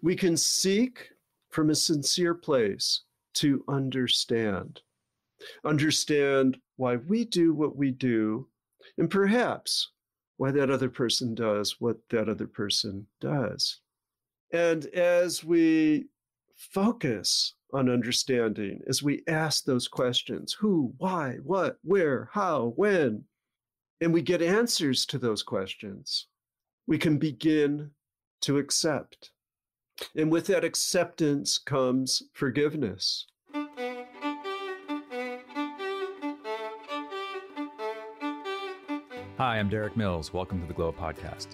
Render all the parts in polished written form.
We can seek from a sincere place to understand why we do what we do, and perhaps why that other person does what that other person does. And as we focus on understanding, as we ask those questions, who, why, what, where, how, when, and we get answers to those questions, we can begin to accept. And with that acceptance comes forgiveness. Hi, I'm Derik Mills. Welcome to the Glow Podcast.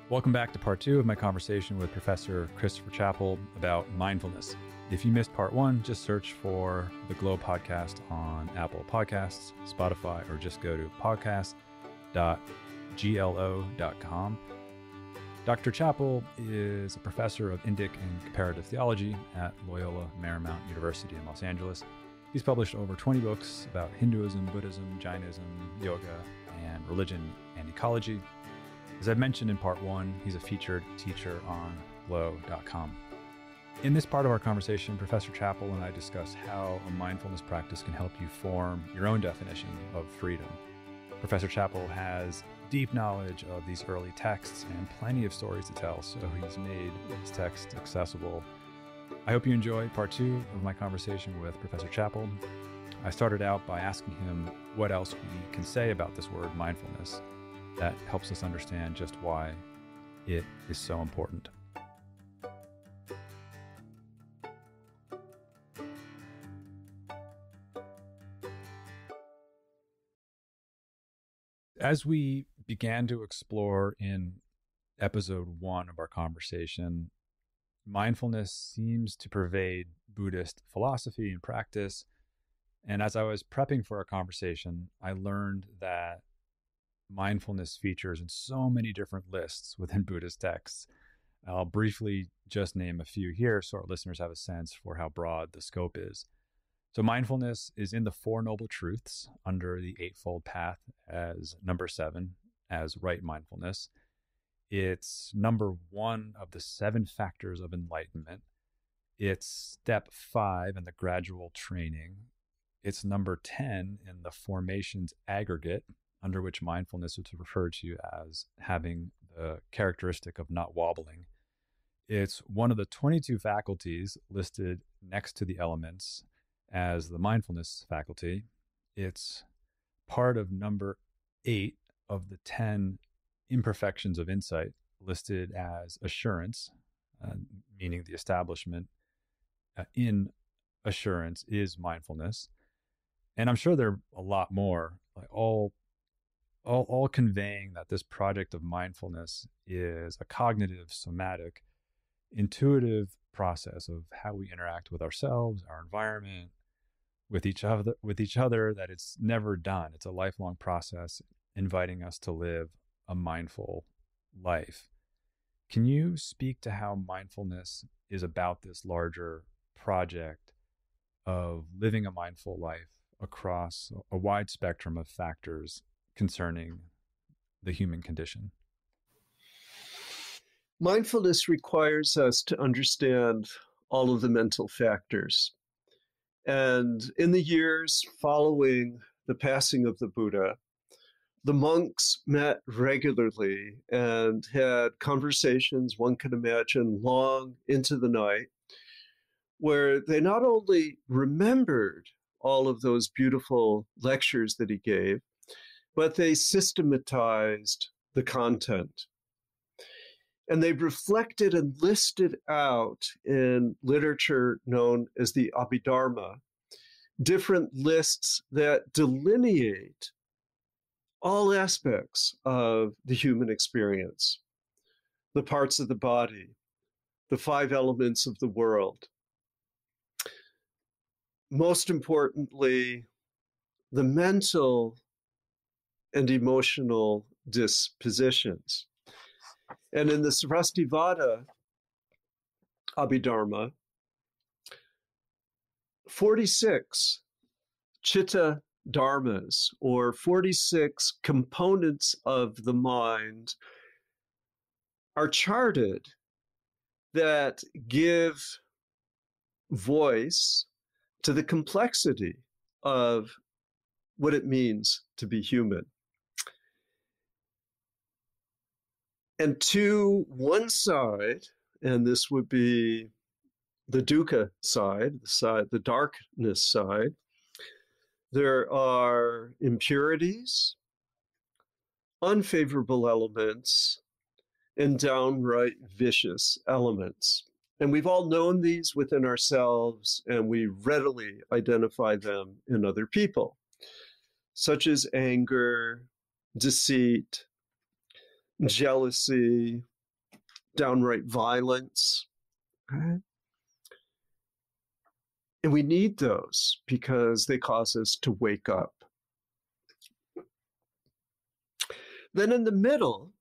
Welcome back to part 2 of my conversation with Professor Christopher Chapple about mindfulness. If you missed part 1, just search for the Glow Podcast on Apple Podcasts, Spotify, or just go to podcast.glo.com. Dr. Chapple is a professor of Indic and Comparative Theology at Loyola Marymount University in Los Angeles. He's published over 20 books about Hinduism, Buddhism, Jainism, yoga, and religion and ecology. As I mentioned in part 1, he's a featured teacher on glow.com. In this part of our conversation, Professor Chapple and I discuss how a mindfulness practice can help you form your own definition of freedom. Professor Chapple has deep knowledge of these early texts and plenty of stories to tell, so he's made these texts accessible. I hope you enjoy part 2 of my conversation with Professor Chapple. I started out by asking him what else we can say about this word mindfulness that helps us understand just why it is so important. As we began to explore in episode 1 of our conversation, mindfulness seems to pervade Buddhist philosophy and practice. And as I was prepping for our conversation, I learned that mindfulness features in so many different lists within Buddhist texts. I'll briefly just name a few here so our listeners have a sense for how broad the scope is. So mindfulness is in the Four Noble Truths under the Eightfold Path as number 7, as right mindfulness. It's number 1 of the 7 factors of enlightenment. It's step 5 in the gradual training. It's number 10 in the formations aggregate, under which mindfulness is referred to as having the characteristic of not wobbling. It's one of the 22 faculties listed next to the elements as the mindfulness faculty. It's part of number 8 of the 10 imperfections of insight listed as assurance, meaning the establishment in assurance is mindfulness. And I'm sure there are a lot more, like all conveying that this project of mindfulness is a cognitive, somatic, intuitive process of how we interact with ourselves, our environment, with each other, that it's never done. It's a lifelong process inviting us to live a mindful life. Can you speak to how mindfulness is about this larger project of living a mindful life across a wide spectrum of factors concerning the human condition? Mindfulness requires us to understand all of the mental factors. And in the years following the passing of the Buddha, the monks met regularly and had conversations, one can imagine, long into the night, where they not only remembered all of those beautiful lectures that he gave, but they systematized the content. And they reflected and listed out in literature known as the Abhidharma, different lists that delineate all aspects of the human experience, the parts of the body, the 5 elements of the world. Most importantly, the mental and emotional dispositions. And in the Sarastivada Abhidharma, 46 chitta dharmas, or 46 components of the mind, are charted that give voice to the complexity of what it means to be human. And to one side, and this would be the dukkha side, the darkness side, there are impurities, unfavorable elements, and downright vicious elements. And we've all known these within ourselves, and we readily identify them in other people, such as anger, deceit, jealousy, downright violence. Okay? And we need those because they cause us to wake up. Then in the middle,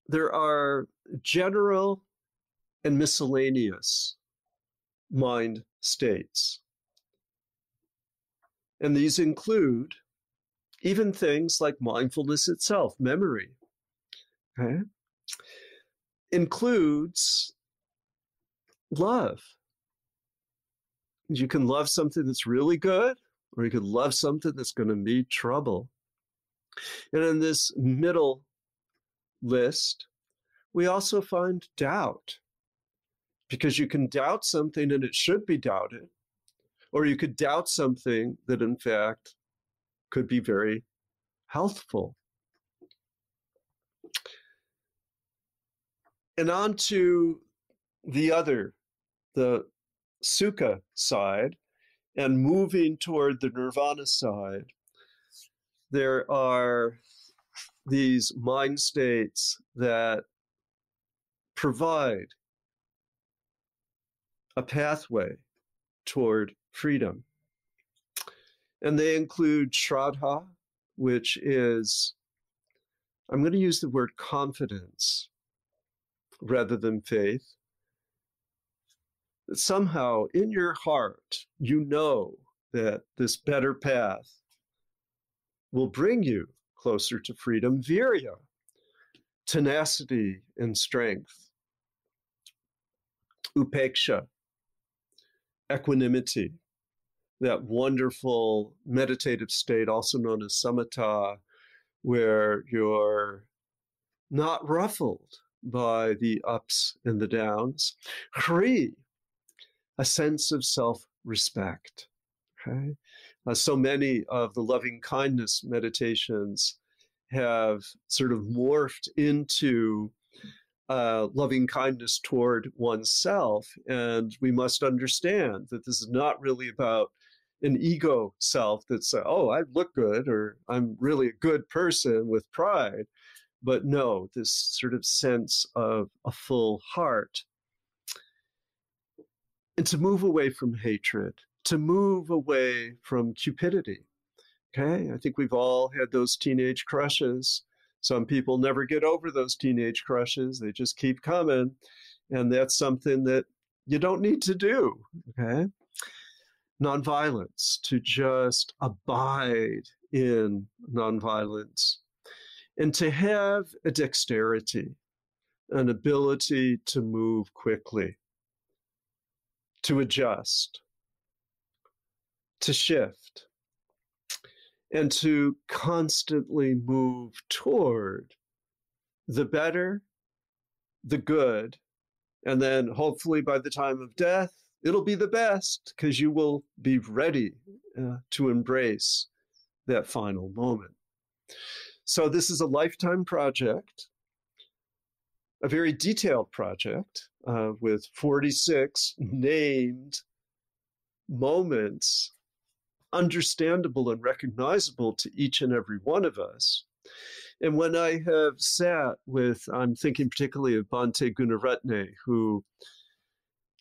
there are general and miscellaneous mind states. And these include even things like mindfulness itself, memory. Okay? Includes love. You can love something that's really good, or you could love something that's going to be trouble. And in this middle list, we also find doubt, because you can doubt something and it should be doubted, or you could doubt something that in fact could be very healthful. And on to the sukha side, and moving toward the nirvana side, there are these mind states that provide a pathway toward freedom. And they include shraddha, which is, I'm going to use the word confidence rather than faith. That somehow in your heart, you know that this better path will bring you closer to freedom. Virya, tenacity and strength. Upeksha, equanimity, that wonderful meditative state, also known as samatha, where you're not ruffled by the ups and the downs. Hri, a sense of self-respect. Okay? So many of the loving kindness meditations have sort of morphed into loving kindness toward oneself. And we must understand that this is not really about an ego self that's, oh, I look good, or I'm really a good person with pride. But no, this sort of sense of a full heart. And to move away from hatred, to move away from cupidity. Okay, I think we've all had those teenage crushes. Some people never get over those teenage crushes. They just keep coming. And that's something that you don't need to do. Okay, nonviolence, to just abide in nonviolence. And to have a dexterity, an ability to move quickly, to adjust, to shift, and to constantly move toward the better, the good, and then hopefully by the time of death, it'll be the best, because you will be ready to embrace that final moment. So this is a lifetime project, a very detailed project with 46 named moments, understandable and recognizable to each and every one of us. And when I have sat with, I'm thinking particularly of Bhante Gunaratne, who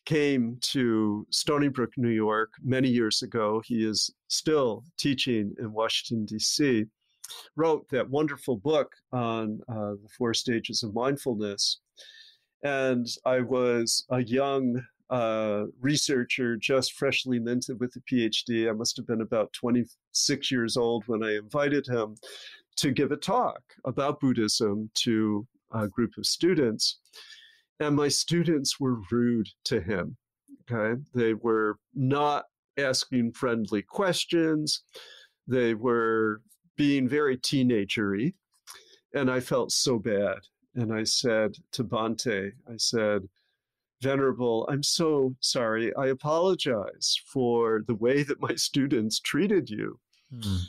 came to Stony Brook, New York many years ago. He is still teaching in Washington, D.C., wrote that wonderful book on the 4 stages of mindfulness. And I was a young researcher, just freshly minted with a PhD. I must have been about 26 years old when I invited him to give a talk about Buddhism to a group of students. And my students were rude to him. Okay. They were not asking friendly questions. They were being very teenagery. And I felt so bad. And I said to Bhante, I said, Venerable, I'm so sorry. I apologize for the way that my students treated you. Mm.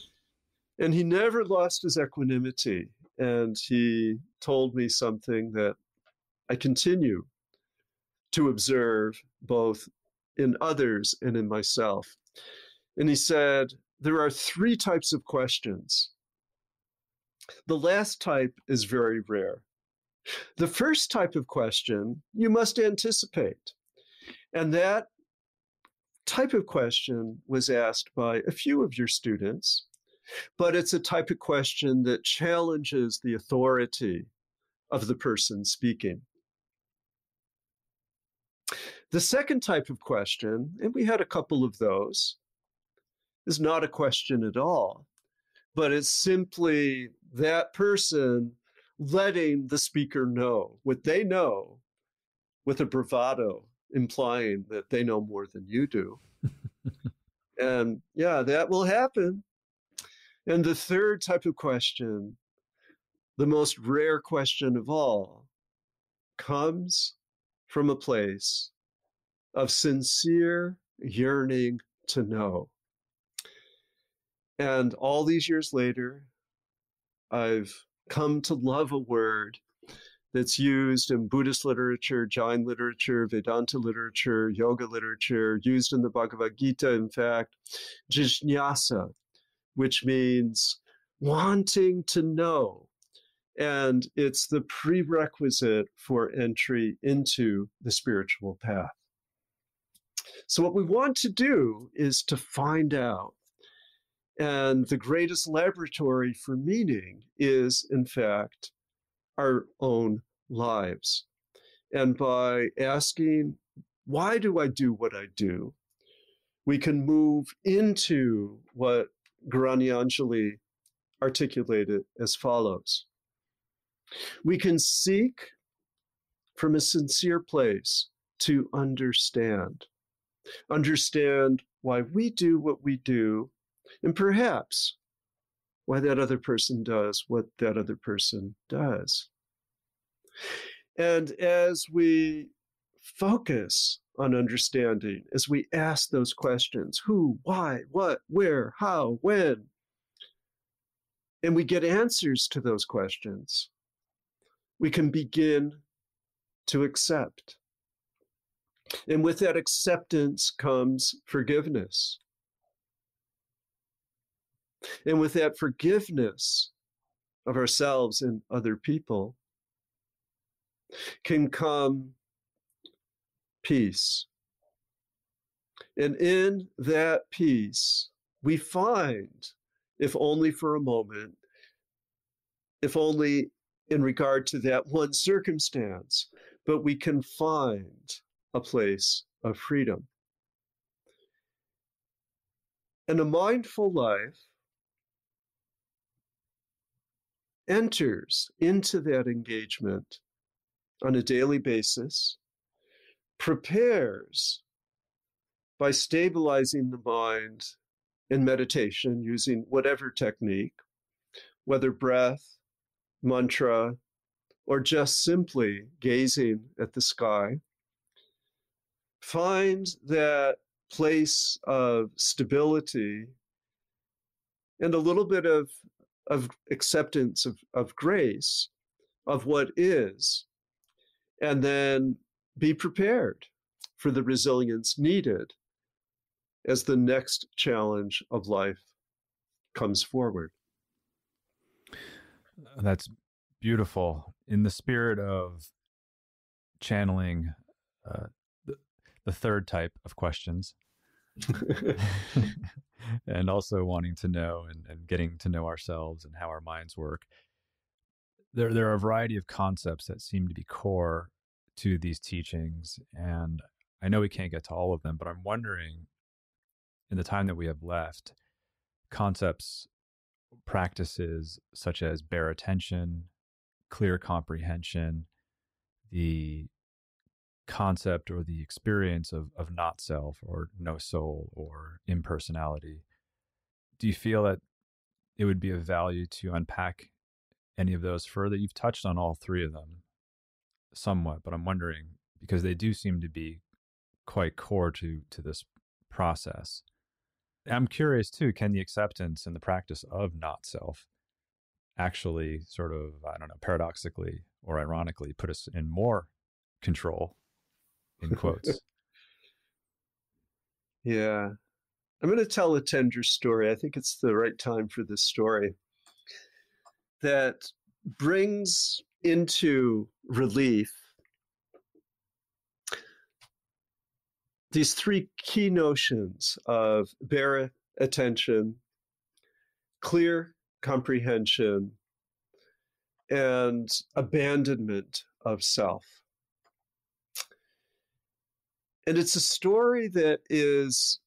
And he never lost his equanimity. And he told me something that I continue to observe both in others and in myself. And he said, there are 3 types of questions. The last type is very rare. The first type of question you must anticipate. And that type of question was asked by a few of your students, but it's a type of question that challenges the authority of the person speaking. The second type of question, and we had a couple of those, is not a question at all, but it's simply that person letting the speaker know what they know with a bravado, implying that they know more than you do. And yeah, that will happen. And the third type of question, the most rare question of all, comes from a place of sincere yearning to know. And all these years later, I've come to love a word that's used in Buddhist literature, Jain literature, Vedanta literature, yoga literature, used in the Bhagavad Gita, in fact, jijñāsa, which means wanting to know. And it's the prerequisite for entry into the spiritual path. So what we want to do is to find out. And the greatest laboratory for meaning is, in fact, our own lives. And by asking, why do I do what I do? We can move into what Guranyanjali articulated as follows. We can seek from a sincere place to understand why we do what we do, and perhaps why that other person does what that other person does. And as we focus on understanding, as we ask those questions, who, why, what, where, how, when, and we get answers to those questions, we can begin to accept. And with that acceptance comes forgiveness. And with that forgiveness of ourselves and other people can come peace. And in that peace, we find, if only for a moment, if only in regard to that one circumstance, but we can find a place of freedom. And a mindful life enters into that engagement on a daily basis, prepares by stabilizing the mind in meditation using whatever technique, whether breath, mantra, or just simply gazing at the sky. Find that place of stability and a little bit of acceptance of grace of what is, and then be prepared for the resilience needed as the next challenge of life comes forward. That's beautiful. In the spirit of channeling the third type of questions, and also wanting to know and getting to know ourselves and how our minds work, there are a variety of concepts that seem to be core to these teachings. And I know we can't get to all of them, but I'm wondering, in the time that we have left, concepts, practices such as bare attention, clear comprehension, the concept or the experience of not self or no soul or impersonality. Do you feel that it would be of value to unpack any of those further? You've touched on all three of them somewhat, but I'm wondering, because they do seem to be quite core to this process. I'm curious too, can the acceptance and the practice of not self actually sort of, I don't know, paradoxically or ironically put us in more control, in quotes? Yeah. I'm going to tell a tender story. I think it's the right time for this story that brings into relief these three key notions of bare attention, clear comprehension, and abandonment of self. And it's a story that is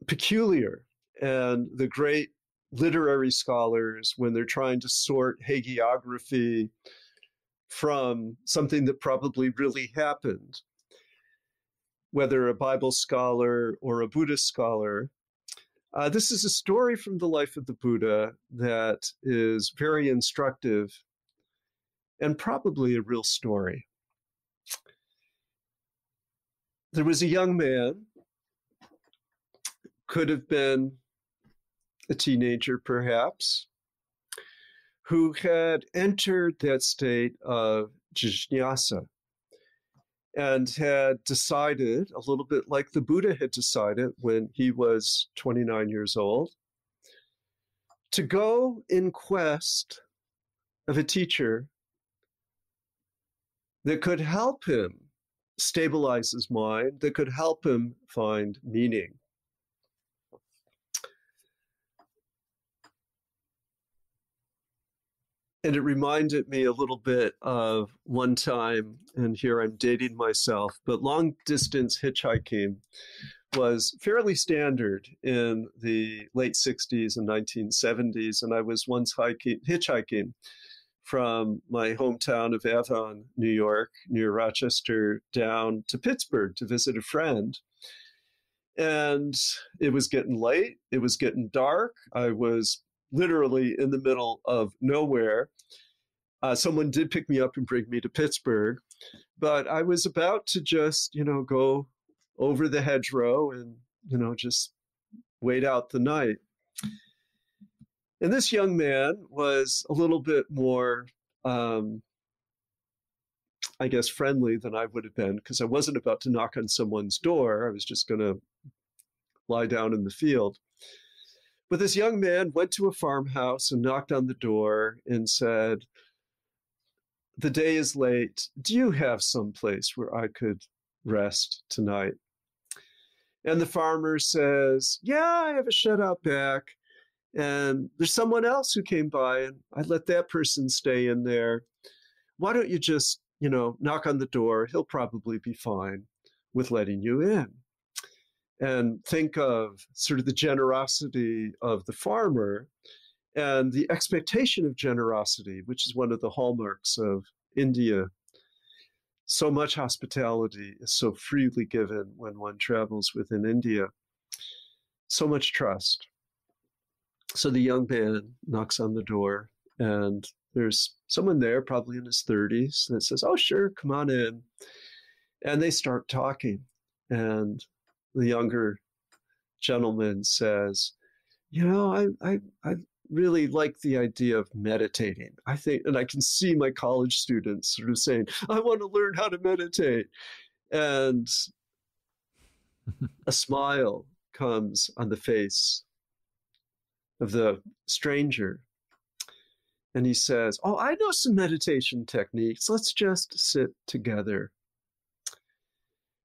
peculiar, and the great literary scholars, when they're trying to sort hagiography from something that probably really happened, whether a Bible scholar or a Buddhist scholar, this is a story from the life of the Buddha that is very instructive and probably a real story. There was a young man, could have been a teenager perhaps, who had entered that state of jnana and had decided, a little bit like the Buddha had decided when he was 29 years old, to go in quest of a teacher that could help him stabilize his mind, that could help him find meaning. And it reminded me a little bit of one time, and here I'm dating myself, but long distance hitchhiking was fairly standard in the late 60s and 1970s. And I was once hitchhiking from my hometown of Avon, New York, near Rochester, down to Pittsburgh to visit a friend. And it was getting late, it was getting dark. I was literally in the middle of nowhere. Someone did pick me up and bring me to Pittsburgh, but I was about to just, go over the hedgerow and, just wait out the night. And this young man was a little bit more, I guess, friendly than I would have been, because I wasn't about to knock on someone's door. I was just going to lie down in the field. But this young man went to a farmhouse and knocked on the door and said, "The day is late. Do you have some place where I could rest tonight?" And the farmer says, "Yeah, I have a shed out back. And there's someone else who came by and I let that person stay in there. Why don't you just, knock on the door? He'll probably be fine with letting you in." And think of sort of the generosity of the farmer and the expectation of generosity, which is one of the hallmarks of India. So much hospitality is so freely given when one travels within India. So much trust. So the young man knocks on the door, and there's someone there, probably in his 30s, that says, "Oh, sure, come on in." And they start talking. And the younger gentleman says, I really like the idea of meditating. I think, and I can see my college students sort of saying, "I want to learn how to meditate." And a smile comes on the face of the stranger. And he says, "Oh, I know some meditation techniques. Let's just sit together."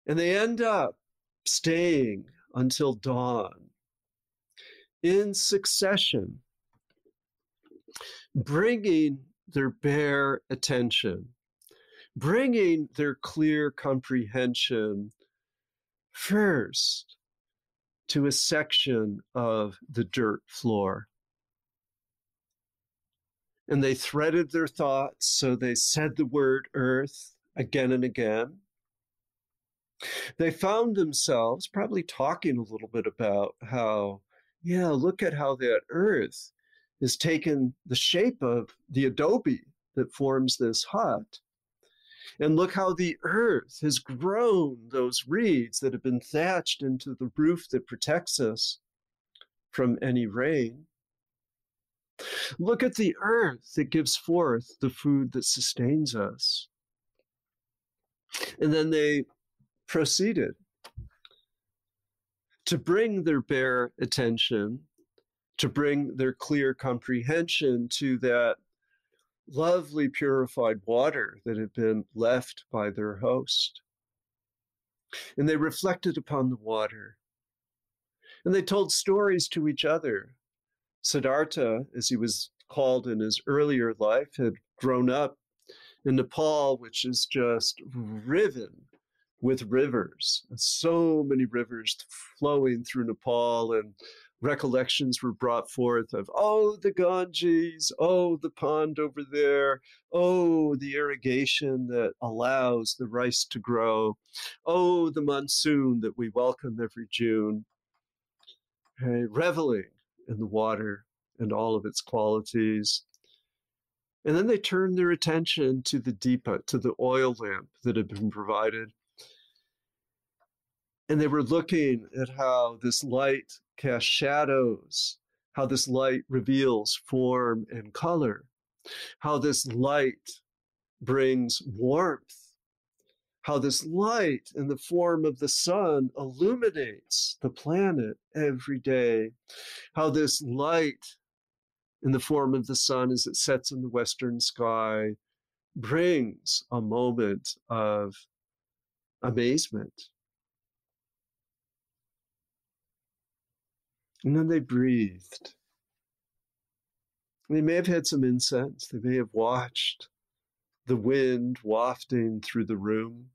And they end up staying until dawn in succession, bringing their bare attention, bringing their clear comprehension first to a section of the dirt floor. And they threaded their thoughts, so they said the word earth again and again. They found themselves probably talking a little bit about how, yeah, look at how that earth has taken the shape of the adobe that forms this hut. And look how the earth has grown those reeds that have been thatched into the roof that protects us from any rain. Look at the earth that gives forth the food that sustains us. And then they proceeded to bring their bare attention, to bring their clear comprehension to that lovely purified water that had been left by their host. And they reflected upon the water. And they told stories to each other. Siddhartha, as he was called in his earlier life, had grown up in Nepal, which is just riven with rivers. So many rivers flowing through Nepal, and recollections were brought forth of, oh, the Ganges, oh, the pond over there, oh, the irrigation that allows the rice to grow, oh, the monsoon that we welcome every June. Reveling in the water and all of its qualities. And then they turned their attention to the deepa, to the oil lamp that had been provided. And they were looking at how this light casts shadows, how this light reveals form and color, how this light brings warmth, how this light in the form of the sun illuminates the planet every day, how this light in the form of the sun as it sets in the western sky brings a moment of amazement. And then they breathed. They may have had some incense. They may have watched the wind wafting through the room.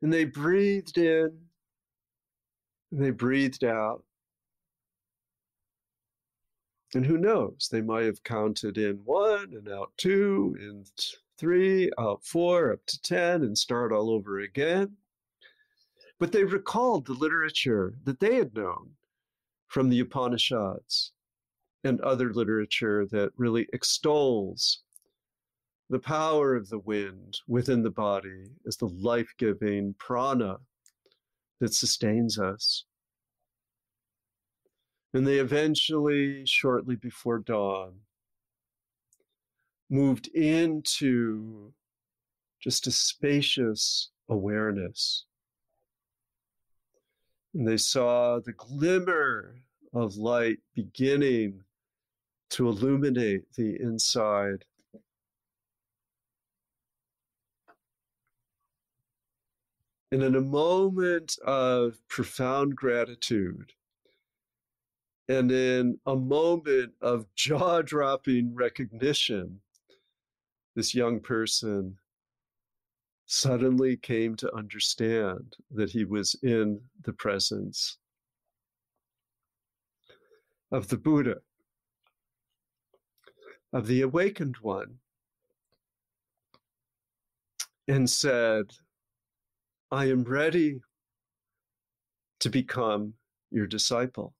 And they breathed in, and they breathed out. And who knows, they might have counted in 1 and out 2, in 3, out 4, up to 10, and start all over again. But they recalled the literature that they had known from the Upanishads and other literature that really extols the power of the wind within the body as the life-giving prana that sustains us. And they eventually, shortly before dawn, moved into just a spacious awareness. And they saw the glimmer of light beginning to illuminate the inside. And in a moment of profound gratitude, and in a moment of jaw-dropping recognition, this young person suddenly came to understand that he was in the presence of the Buddha, of the awakened one, and said, I am ready to become your disciple.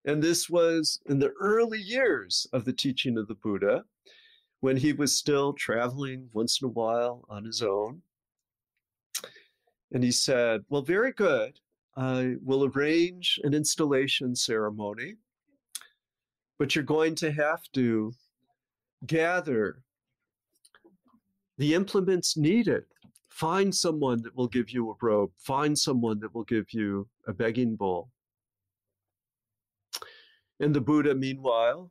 And this was in the early years of the teaching of the Buddha, when he was still traveling once in a while on his own. And he said, well, very good. I will arrange an installation ceremony, but you're going to have to gather the implements needed. Find someone that will give you a robe. Find someone that will give you a begging bowl. And the Buddha, meanwhile,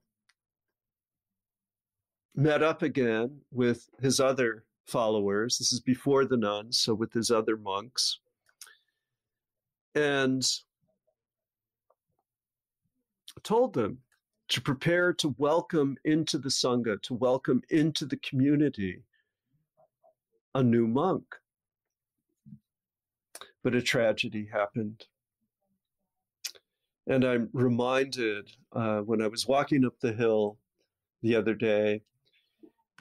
met up again with his other followers. This is before the nuns, so with his other monks. And told them to prepare to welcome into the Sangha, to welcome into the community a new monk. But a tragedy happened. And I'm reminded when I was walking up the hill the other day,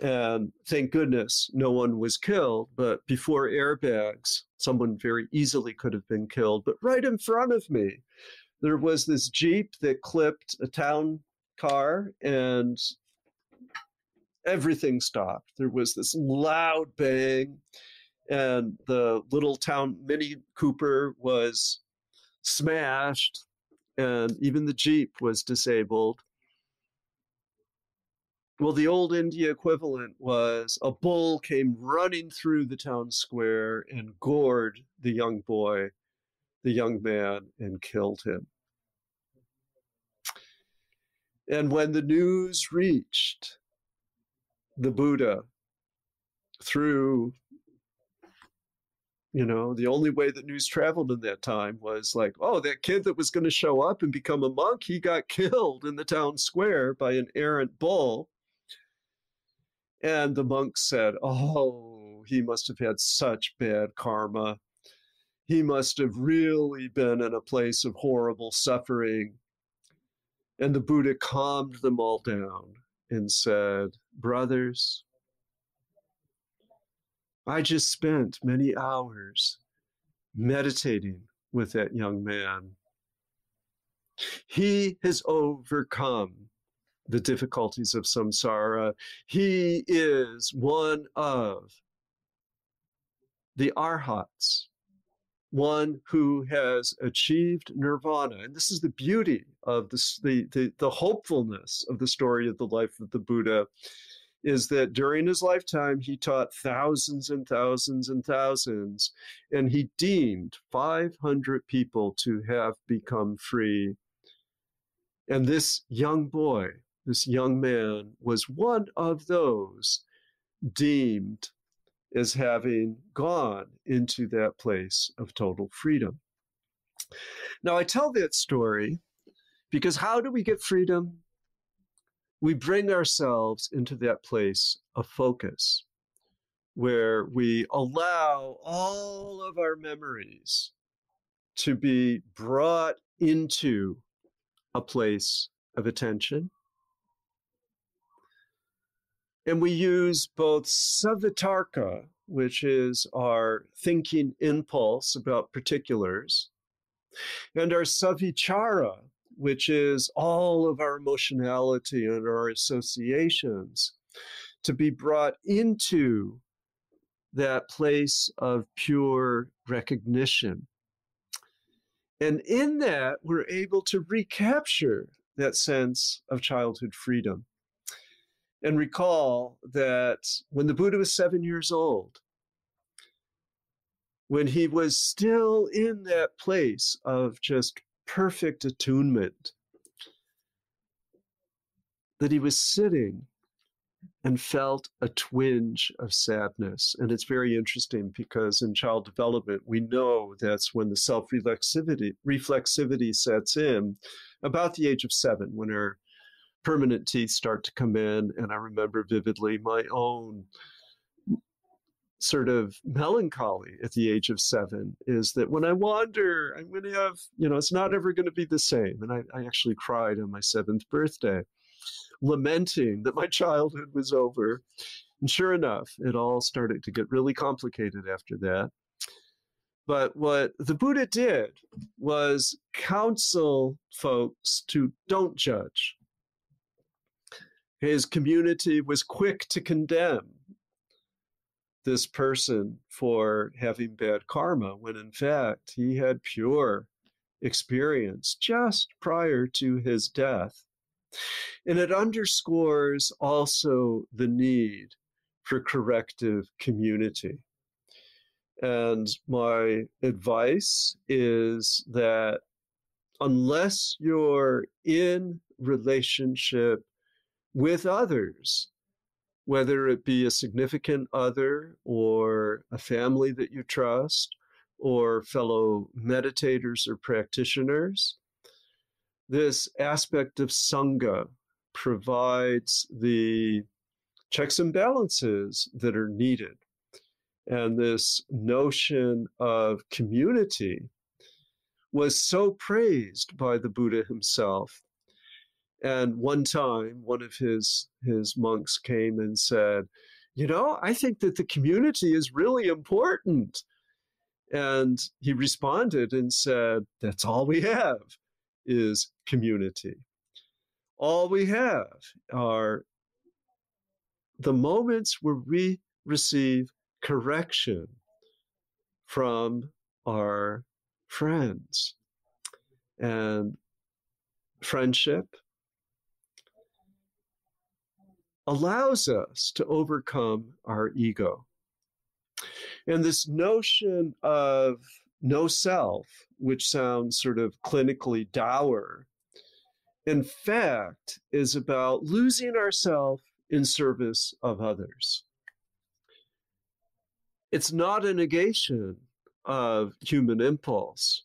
And thank goodness no one was killed. But before airbags, someone very easily could have been killed. But right in front of me, there was this Jeep that clipped a town car, and everything stopped. There was this loud bang, and the little town Mini Cooper was smashed, and even the Jeep was disabled. Well, the old India equivalent was a bull came running through the town square and gored the young boy, the young man, and killed him. And when the news reached the Buddha through, the only way that news traveled in that time was like, oh, that kid that was going to show up and become a monk, he got killed in the town square by an errant bull. And the monk said, oh, he must have had such bad karma. He must have really been in a place of horrible suffering. And the Buddha calmed them all down and said, brothers, I just spent many hours meditating with that young man. He has overcome the difficulties of samsara. He is one of the arhats, one who has achieved nirvana. And this is the beauty of the hopefulness of the story of the life of the Buddha, is that during his lifetime, he taught thousands and thousands and thousands, and he deemed 500 people to have become free. And this young boy, this young man, was one of those deemed as having gone into that place of total freedom. Now, I tell that story because how do we get freedom? We bring ourselves into that place of focus where we allow all of our memories to be brought into a place of attention. And we use both savitarka, which is our thinking impulse about particulars, and our savichara, which is all of our emotionality and our associations, to be brought into that place of pure recognition. And in that, we're able to recapture that sense of childhood freedom. And recall that when the Buddha was 7 years old, when he was still in that place of just perfect attunement, that he was sitting and felt a twinge of sadness. And it's very interesting because in child development, we know that's when the self-reflexivity sets in about the age of 7, when our permanent teeth start to come in. And I remember vividly my own sort of melancholy at the age of 7 is that when I wander, I'm going to have, it's not ever going to be the same. And I actually cried on my 7th birthday, lamenting that my childhood was over. And sure enough, it all started to get really complicated after that. But what the Buddha did was counsel folks to don't judge. His community was quick to condemn this person for having bad karma, when in fact he had pure experience just prior to his death. And it underscores also the need for corrective community. And my advice is that unless you're in relationship with others, whether it be a significant other or a family that you trust or fellow meditators or practitioners, this aspect of Sangha provides the checks and balances that are needed. And this notion of community was so praised by the Buddha himself. And one time, one of his monks came and said, I think that the community is really important. And he responded and said, that's all we have is community. All we have are the moments where we receive correction from our friends. And friendship allows us to overcome our ego. And this notion of no self, which sounds sort of clinically dour, in fact, is about losing ourselves in service of others. It's not a negation of human impulse.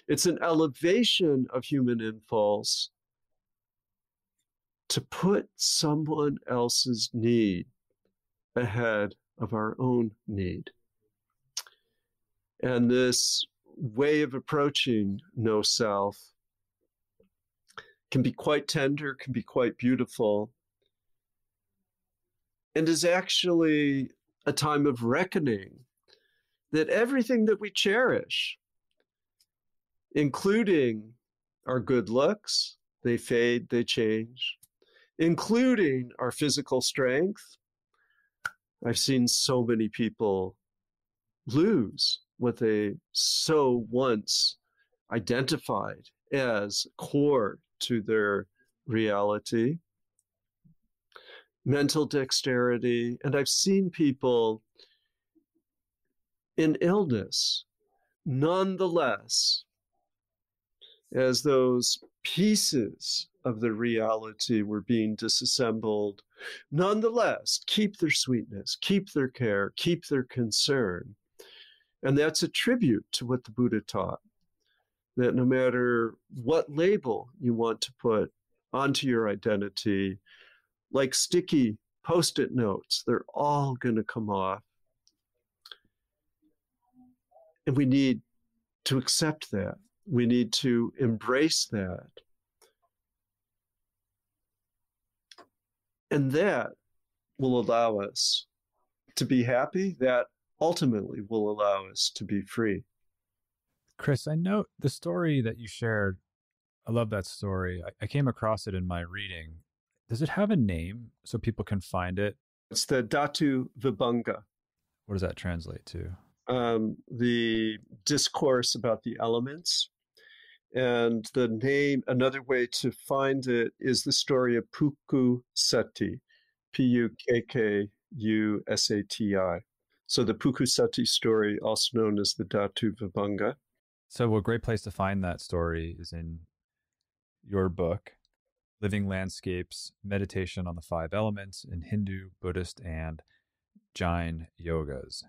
It's an elevation of human impulse to put someone else's need ahead of our own need. And this way of approaching no self can be quite tender, can be quite beautiful, and is actually a time of reckoning that everything that we cherish, including our good looks, they fade, they change, including our physical strength. I've seen so many people lose what they so once identified as core to their reality. Mental dexterity, and I've seen people in illness, nonetheless, as those pieces of the reality were being disassembled, nonetheless, keep their sweetness, keep their care, keep their concern. And that's a tribute to what the Buddha taught, that no matter what label you want to put onto your identity, like sticky Post-it notes, they're all going to come off. And we need to accept that. We need to embrace that. And that will allow us to be happy. That ultimately will allow us to be free. Chris, I know the story that you shared. I love that story. I came across it in my reading. Does it have a name so people can find it? It's the Dhatu Vibhanga. What does that translate to? The discourse about the elements. And the name, another way to find it is the story of Pukku Sati, Pukkusati. So the Pukku Sati story, also known as the Dhatu Vibhanga. So a great place to find that story is in your book, Living Landscapes, Meditation on the Five Elements in Hindu, Buddhist, and Jain Yogas.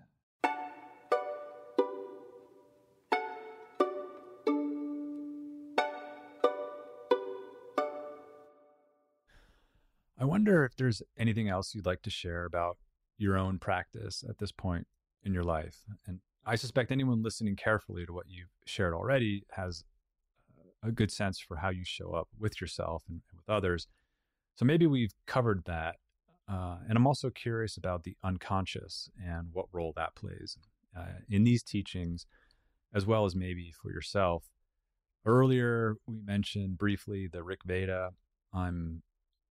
I wonder if there's anything else you'd like to share about your own practice at this point in your life. And I suspect anyone listening carefully to what you've shared already has a good sense for how you show up with yourself and with others. So maybe we've covered that. And I'm also curious about the unconscious and what role that plays in these teachings, as well as maybe for yourself. Earlier, we mentioned briefly the Rig Veda. I'm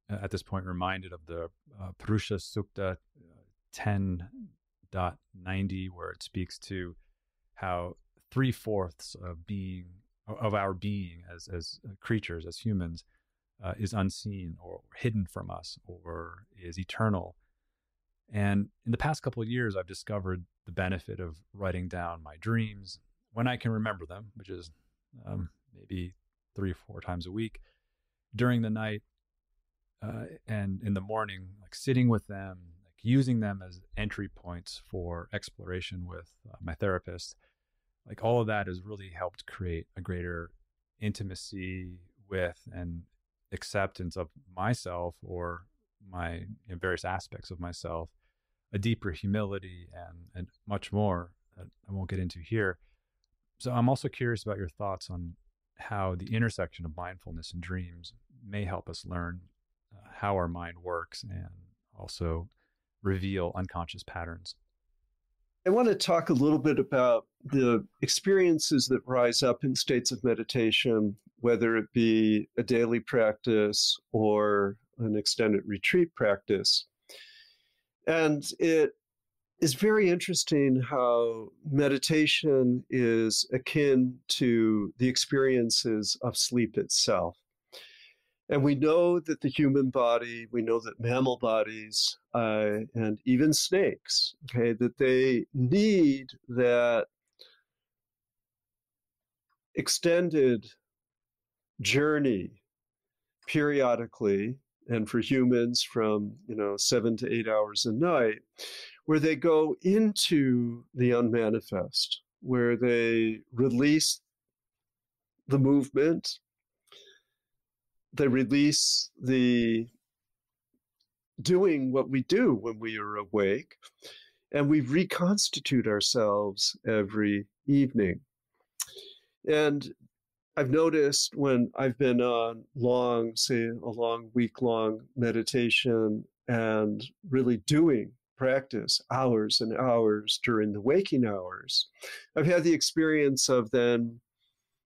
at this point reminded of the Purusha Sukta 10.90, where it speaks to how 3/4 of our being as creatures, as humans, is unseen or hidden from us or is eternal. And in the past couple of years, I've discovered the benefit of writing down my dreams when I can remember them, which is maybe 3 or 4 times a week, during the night and in the morning, like sitting with them, like using them as entry points for exploration with my therapist. Like all of that has really helped create a greater intimacy with and acceptance of myself or my various aspects of myself, a deeper humility and much more that I won't get into here. So I'm also curious about your thoughts on how the intersection of mindfulness and dreams may help us learn how our mind works and also reveal unconscious patterns. I want to talk a little bit about the experiences that rise up in states of meditation, whether it be a daily practice or an extended retreat practice. And it is very interesting how meditation is akin to the experiences of sleep itself. And we know that the human body, we know that mammal bodies, and even snakes, okay, that they need that extended journey periodically, and for humans from 7 to 8 hours a night, where they go into the unmanifest, where they release the movement, they release the doing what we do when we are awake, and we reconstitute ourselves every evening. And I've noticed when I've been on a long week-long meditation and really doing practice hours and hours during the waking hours, I've had the experience of then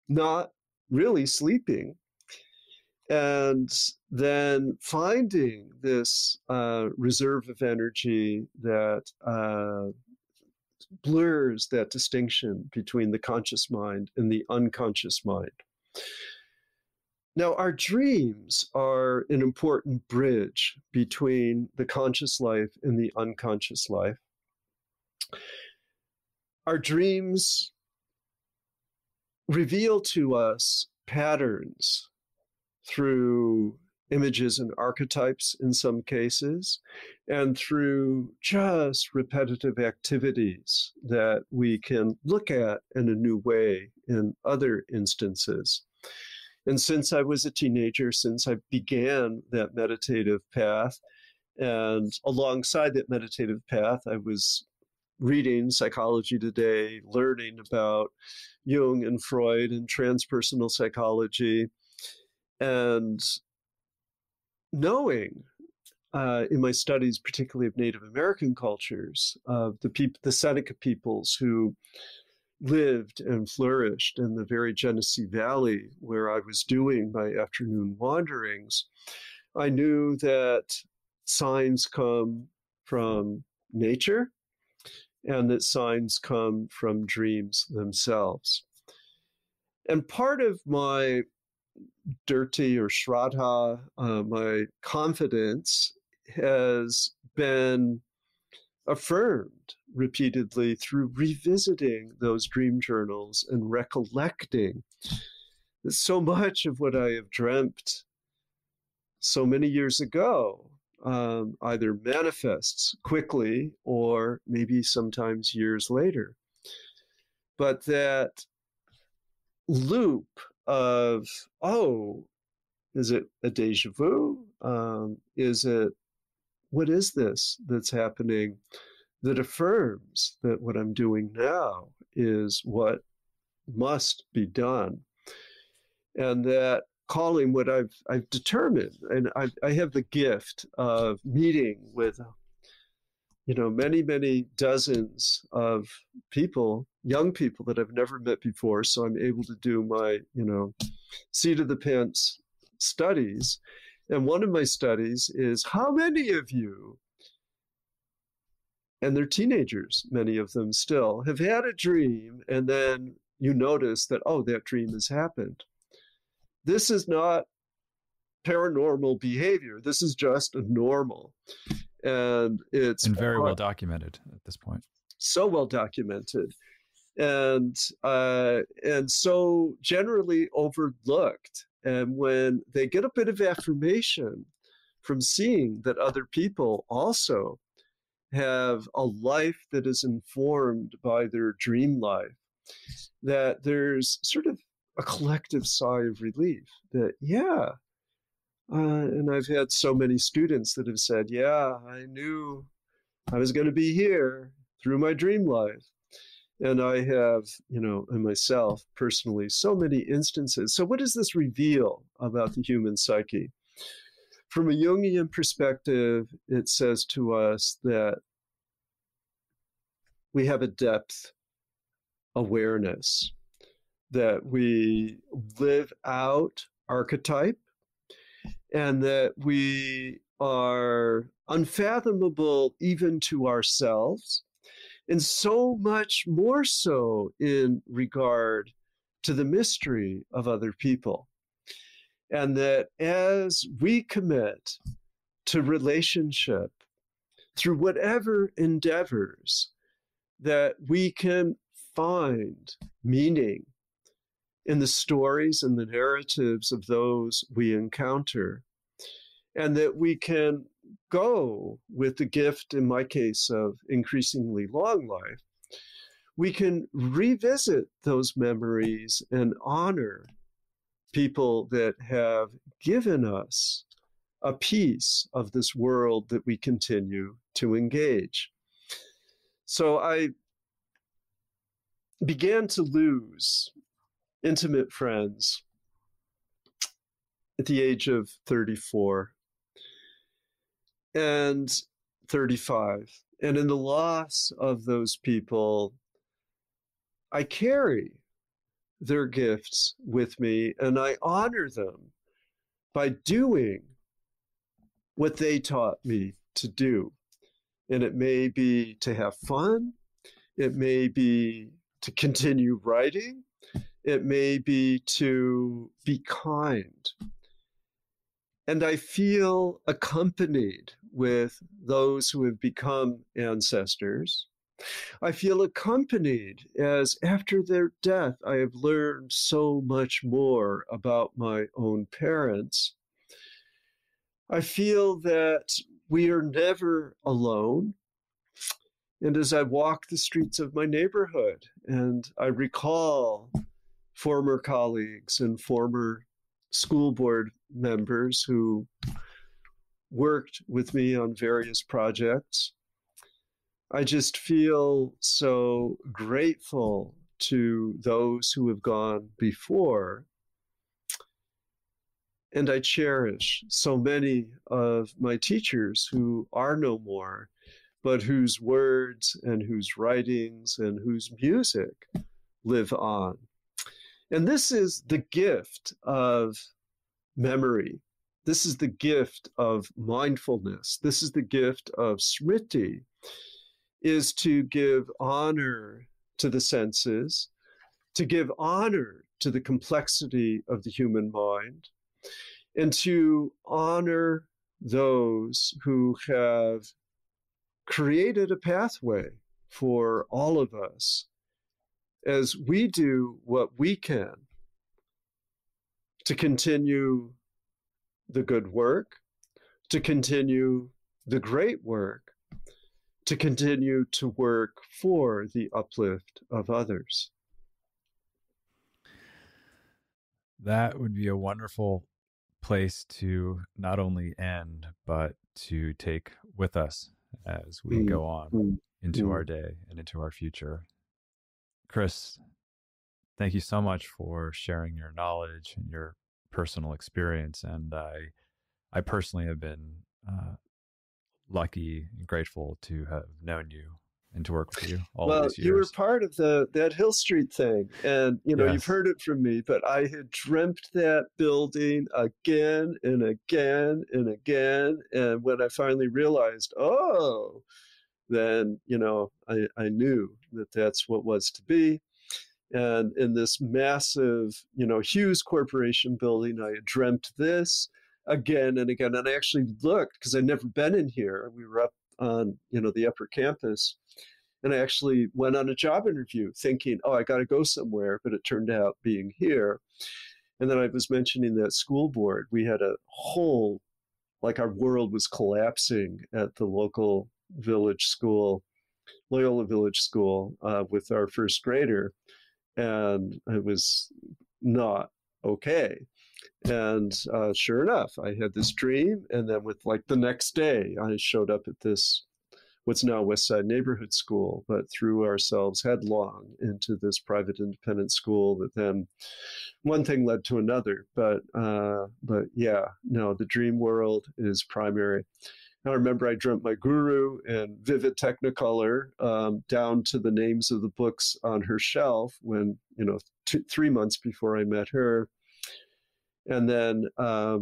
not really sleeping, and then finding this reserve of energy that blurs that distinction between the conscious mind and the unconscious mind. Now, our dreams are an important bridge between the conscious life and the unconscious life. Our dreams reveal to us patterns through images and archetypes in some cases, and through just repetitive activities that we can look at in a new way in other instances. And since I was a teenager, since I began that meditative path, and alongside that meditative path, I was reading Psychology Today, learning about Jung and Freud and transpersonal psychology, and knowing in my studies, particularly of Native American cultures, of the Seneca peoples who lived and flourished in the very Genesee Valley where I was doing my afternoon wanderings, I knew that signs come from nature and that signs come from dreams themselves. And part of my dirty or shraddha, my confidence has been affirmed repeatedly through revisiting those dream journals and recollecting that so much of what I have dreamt so many years ago either manifests quickly or maybe sometimes years later. But that loop of, oh, is it a deja vu? What is this that's happening that affirms that what I'm doing now is what must be done? And that calling, what I've determined, and I have the gift of meeting with many, many dozens of people, young people that I've never met before. So I'm able to do my, seat of the pants studies. And one of my studies is how many of you, and they're teenagers, many of them still, have had a dream and then you notice that, oh, that dream has happened. This is not paranormal behavior. This is just a normal. And it's very well documented at this point. So well documented, and so generally overlooked. And when they get a bit of affirmation from seeing that other people also have a life that is informed by their dream life, that there's sort of a collective sigh of relief that, and I've had so many students that have said, yeah, I knew I was going to be here through my dream life. And I have, in myself personally, so many instances. So what does this reveal about the human psyche? From a Jungian perspective, it says to us that we have a depth awareness, that we live out archetype, and that we are unfathomable even to ourselves, and so much more so in regard to the mystery of other people. And that as we commit to relationship through whatever endeavors, that we can find meaning in the stories and the narratives of those we encounter, and that we can go with the gift, in my case, of increasingly long life. We can revisit those memories and honor people that have given us a piece of this world that we continue to engage. So I began to lose intimate friends at the age of 34 and 35. And in the loss of those people, I carry their gifts with me, and I honor them by doing what they taught me to do. And it may be to have fun, it may be to continue writing, it may be to be kind. And I feel accompanied with those who have become ancestors. I feel accompanied as after their death, I have learned so much more about my own parents. I feel that we are never alone. And as I walk the streets of my neighborhood and I recall former colleagues and former school board members who worked with me on various projects, I just feel so grateful to those who have gone before. And I cherish so many of my teachers who are no more, but whose words and whose writings and whose music live on. And this is the gift of memory. This is the gift of mindfulness. This is the gift of smriti, is to give honor to the senses, to give honor to the complexity of the human mind, and to honor those who have created a pathway for all of us as we do what we can to continue the good work, to continue the great work, to continue to work for the uplift of others. That would be a wonderful place to not only end, but to take with us as we go on into our day and into our future. Chris, thank you so much for sharing your knowledge and your personal experience. And I personally have been lucky and grateful to have known you and to work with you all of these years. You were part of that Hill Street thing, and Yes. You've heard it from me, but I had dreamt that building again and again and again, and when I finally realized, then I knew that that's what was to be. And in this massive, Hughes Corporation building, I had dreamt this again and again. And I actually looked, because I'd never been in here. We were up on, the upper campus. And I actually went on a job interview thinking, I got to go somewhere. But it turned out being here. And then I was mentioning that school board. We had a whole, our world was collapsing at the local village school, Loyola Village School, with our first grader. And it was not okay. And sure enough, I had this dream. And then with the next day, I showed up at this what's now West Side Neighborhood School, but threw ourselves headlong into this private independent school that then one thing led to another. But yeah, no, the dream world is primary. I remember I dreamt my guru in vivid technicolor, down to the names of the books on her shelf when, 3 months before I met her. And then I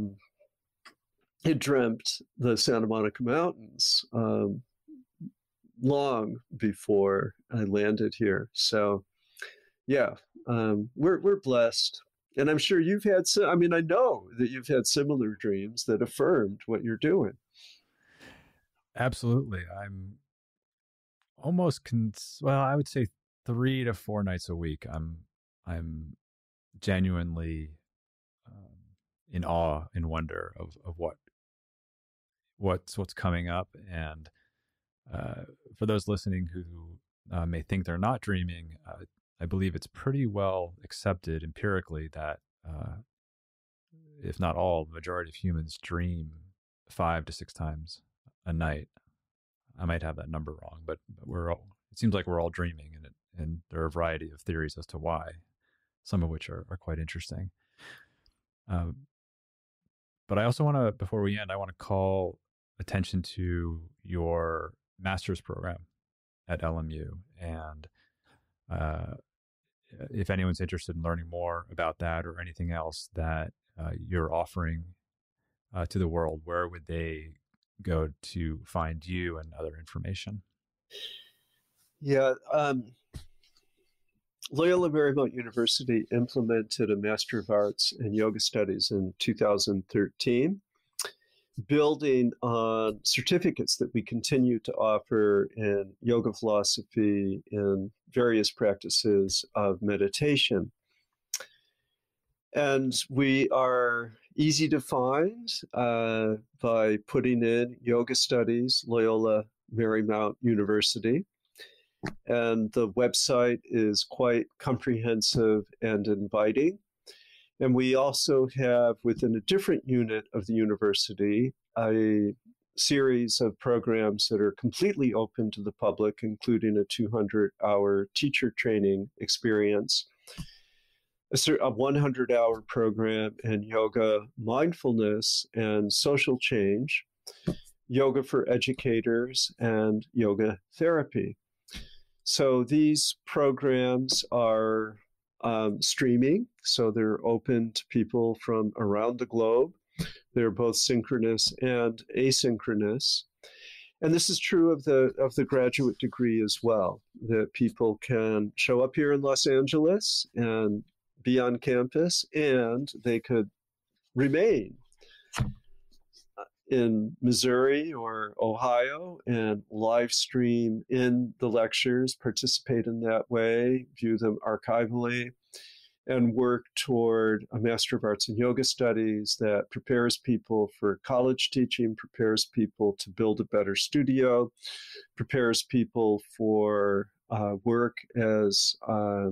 dreamt the Santa Monica Mountains long before I landed here. So yeah, we're blessed. And I'm sure you've had I know that you've had similar dreams that affirmed what you're doing. Absolutely. I'm almost, I would say 3 to 4 nights a week. I'm genuinely in awe and wonder of what's coming up. And for those listening who may think they're not dreaming, I believe it's pretty well accepted empirically that if not all, the majority of humans dream 5 to 6 times a night. I might have that number wrong, but it seems like we're all dreaming, and there are a variety of theories as to why, some of which are quite interesting. But I also want to, before we end, I want to call attention to your master's program at LMU. And if anyone's interested in learning more about that or anything else that you're offering to the world, where would they go to find you and other information? Yeah, Loyola Marymount University implemented a Master of Arts in Yoga Studies in 2013, building on certificates that we continue to offer in yoga philosophy and various practices of meditation. And we are easy to find by putting in Yoga Studies, Loyola Marymount University. And the website is quite comprehensive and inviting. And we also have, within a different unit of the university, a series of programs that are completely open to the public, including a 200-hour teacher training experience, a 100-hour program in yoga, mindfulness, and social change, yoga for educators, and yoga therapy. So these programs are streaming, so they're open to people from around the globe. They're both synchronous and asynchronous. And this is true of the graduate degree as well, that people can show up here in Los Angeles and be on campus, and they could remain in Missouri or Ohio and live stream in the lectures, participate in that way, view them archivally, and work toward a Master of Arts in Yoga Studies that prepares people for college teaching, prepares people to build a better studio, prepares people for work as a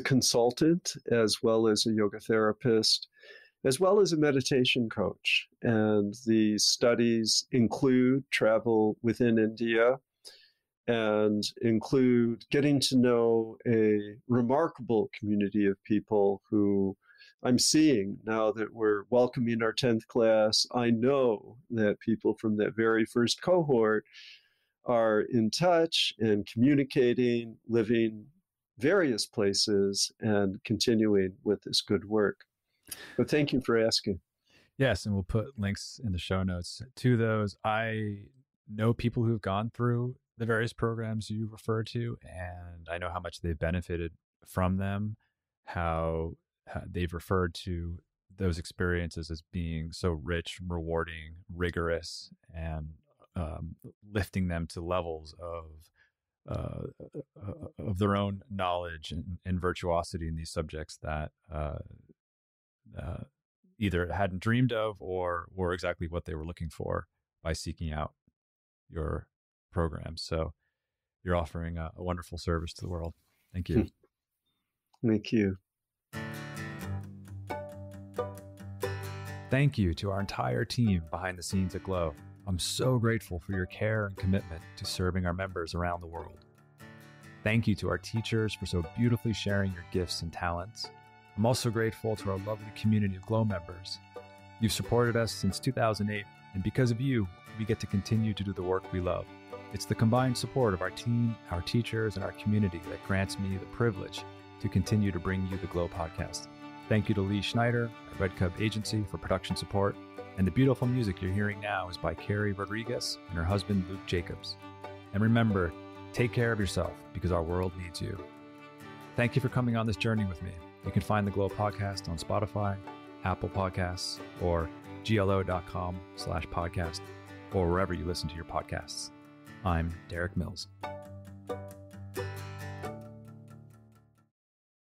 consultant, as well as a yoga therapist, as well as a meditation coach. And the studies include travel within India and include getting to know a remarkable community of people who I'm seeing now that we're welcoming our 10th class. I know that people from that very first cohort are in touch and communicating, living various places, and continuing with this good work. But thank you for asking. Yes, and we'll put links in the show notes to those. I know people who've gone through the various programs you refer to, and I know how much they've benefited from them, how they've referred to those experiences as being so rich, rewarding, rigorous, and lifting them to levels of their own knowledge and virtuosity in these subjects that either hadn't dreamed of or were exactly what they were looking for by seeking out your program. So you're offering a wonderful service to the world. Thank you. Thank you. Thank you to our entire team behind the scenes at Glow. I'm so grateful for your care and commitment to serving our members around the world. Thank you to our teachers for so beautifully sharing your gifts and talents. I'm also grateful to our lovely community of Glow members. You've supported us since 2008, and because of you, we get to continue to do the work we love. It's the combined support of our team, our teachers, and our community that grants me the privilege to continue to bring you the Glow podcast. Thank you to Lee Schneider at Red Cub Agency for production support. And the beautiful music you're hearing now is by Carrie Rodriguez and her husband, Luke Jacobs. And remember, take care of yourself because our world needs you. Thank you for coming on this journey with me. You can find the Glow podcast on Spotify, Apple Podcasts, or glo.com/podcast, or wherever you listen to your podcasts. I'm Derik Mills.